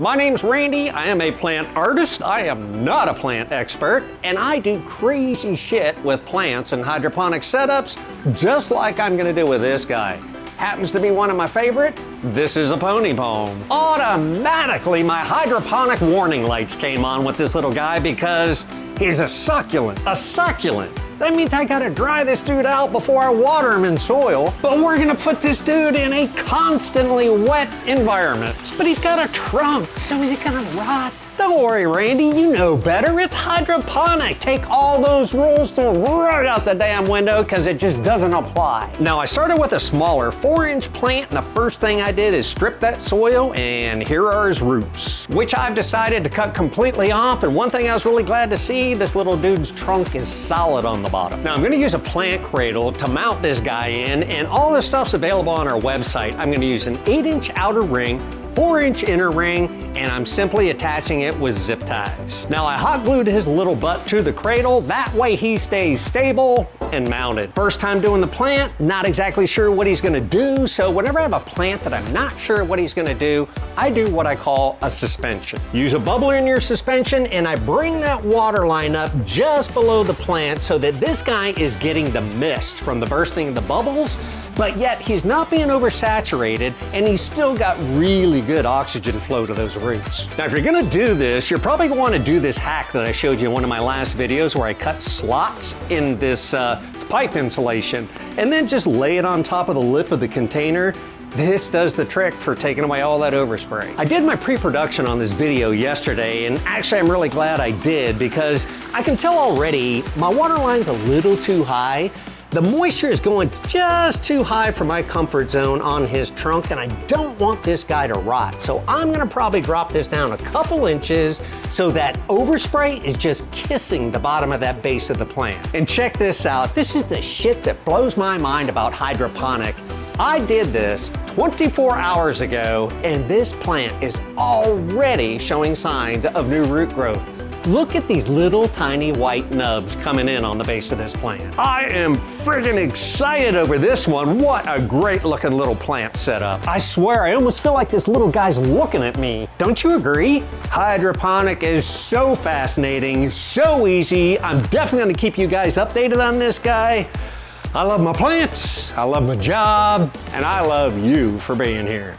My name's Randy, I am a plant artist, I am not a plant expert, and I do crazy shit with plants and hydroponic setups, just like I'm gonna do with this guy. Happens to be one of my favorite. This is a pony palm. Automatically, my hydroponic warning lights came on with this little guy because he's a succulent. A succulent. That means I gotta dry this dude out before I water him in soil, but we're gonna put this dude in a constantly wet environment. But he's got a trunk, so is he gonna rot? Don't worry, Randy, you know better. It's hydroponic. Take all those rules right out the damn window because it just doesn't apply. Now, I started with a smaller 4-inch plant, and the first thing I did is strip that soil, and here are his roots, which I've decided to cut completely off. And one thing I was really glad to see, this little dude's trunk is solid on the bottom. Now, I'm gonna use a plant cradle to mount this guy in, and all this stuff's available on our website. I'm gonna use an 8-inch outer ring, 4-inch inner ring, and I'm simply attaching it with zip ties. Now, I hot glued his little butt to the cradle. That way he stays stable and mounted. First time doing the plant, not exactly sure what he's gonna do, so whenever I have a plant that I'm not sure what he's gonna do, I do what I call a suspension. Use a bubbler in your suspension, and I bring that water line up just below the plant so that this guy is getting the mist from the bursting of the bubbles, but yet he's not being oversaturated, and he's still got really good oxygen flow to those roots. Now, if you're gonna do this, you're probably gonna wanna do this hack that I showed you in one of my last videos where I cut slots in this pipe insulation, and then just lay it on top of the lip of the container. This does the trick for taking away all that overspray. I did my pre-production on this video yesterday, and actually I'm really glad I did because I can tell already my water line's a little too high. The moisture is going just too high for my comfort zone on his trunk, and I don't want this guy to rot. So I'm gonna probably drop this down a couple inches so that overspray is just kissing the bottom of that base of the plant. And check this out. This is the shit that blows my mind about hydroponic. I did this 24 hours ago, and this plant is already showing signs of new root growth. Look at these little tiny white nubs coming in on the base of this plant. I am friggin' excited over this one. What a great looking little plant setup. I swear, I almost feel like this little guy's looking at me. Don't you agree? Hydroponic is so fascinating, so easy. I'm definitely gonna keep you guys updated on this guy. I love my plants, I love my job, and I love you for being here.